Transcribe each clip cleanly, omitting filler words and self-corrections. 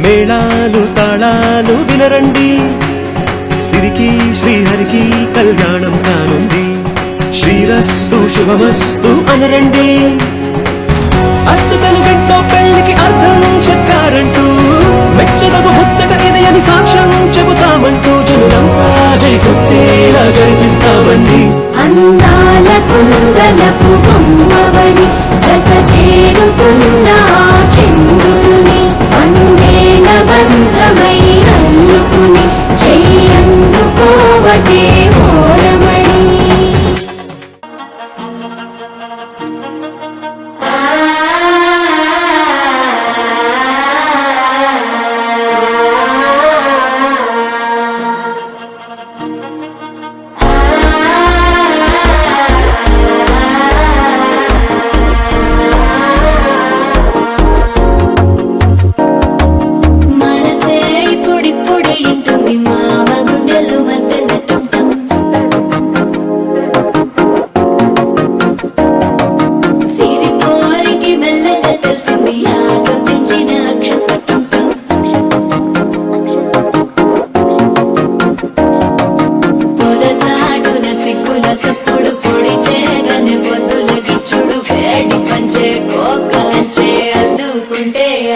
మేళాలు తాళాలు వినరండి, సిరికి శ్రీహరికి కళ్యాణం కానుంది. శ్రీరస్తు శుభమస్తు అనరండి, అచ్చతను గంటో పెళ్లికి అర్థం చెప్పారంటూ మెచ్చదగు ముచ్చట ఇది అని సాక్ష్యం చెబుతామంటూ జనులంతా జై కొట్టేలా జరిపిస్తామండి. అందాల కుందలపు బొమ్మవని జత చేరుతున్న చంద్రుని అందేల బంధమై అల్లుకుని చెయ్యందుకోవటే ఓరమణి.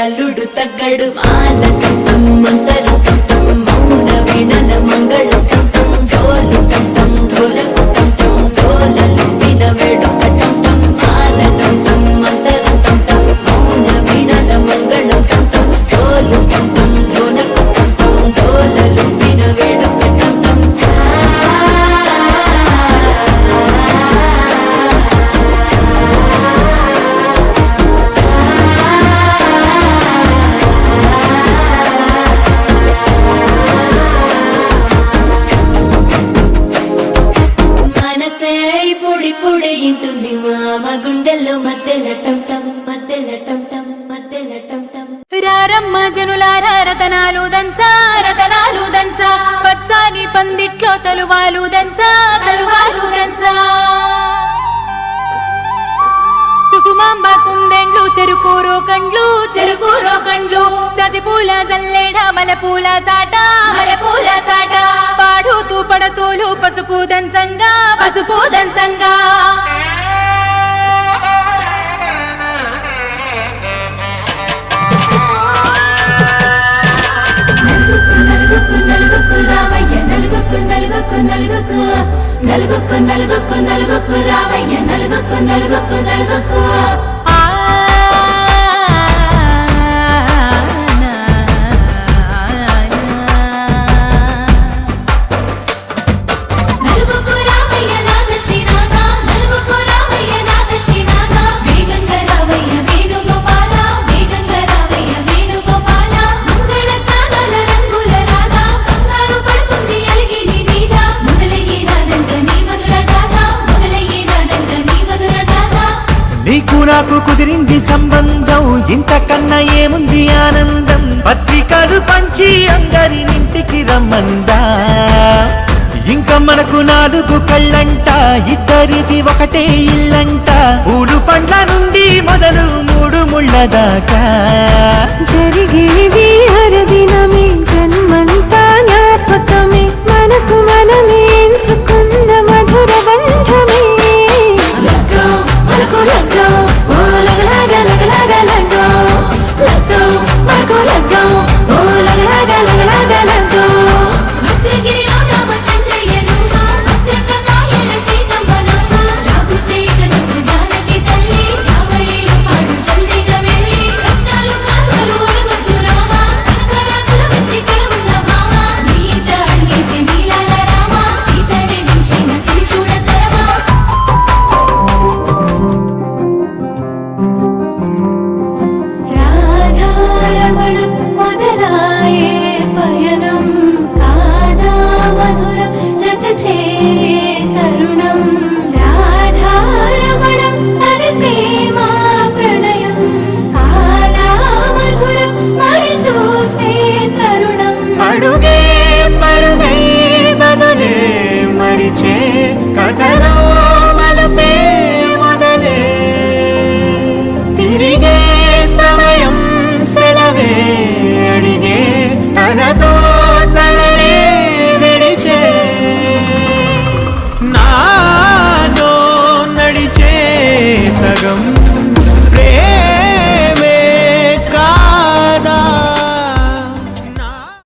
అల్లుడు తగ్గడు మాల కంఠం మంతరు కంఠం మౌన వీణల మంగళ కంఠం డోలు కంఠం ఢోలకు కంఠం డోలలు విన వేడుక కంఠం మాల కంఠం మంతరు కంఠం మౌన వీణల మంగళ కంఠం డోలు కంఠం ఢోలకు కంఠం డోలలు విన వేడుక కంఠం. పొడి ఇంటుంది మామ గుండెల్లో మధ్యల టంటం మధ్యల టంటం మధ్యల టంటం. రారమ్మ జనులారా రతనాలు దంచా రతనాలు దంచా, పచ్చాని పందిట్లో తలువాలు దంచా తలువాలు దంచా. కుసుమాంబ కుందెండ్లు చెరుకూరో కండ్లు చెరుకూరో కండ్లు, చజిపూల జల్లేడ మలపూల చాట మలపూల చాట, పాడుతూ పడతూలు పసుపు దంచంగా పసుపు దంచంగా. నలుగుకు నలుగుకు రావయ్య నలుగుకు నలుగుకు నలుగుకు నలుగుకు నలుగుకు నలుగుకు రావయ్య నలుగుకు నలుగుకు నలుగుకు. నీకు నాకు కుదిరింది సంబంధం, ఇంతకన్నా ఏముంది ఆనందం. పత్రికలు పంచి అందరినింటికి రమ్మందా, ఇంకా మనకు 4 కళ్ళంట, ఇద్దరిది ఒకటే ఇల్లంట. పూలు పండ్ల నుండి మొదలు 3 ముళ్ళ దాకా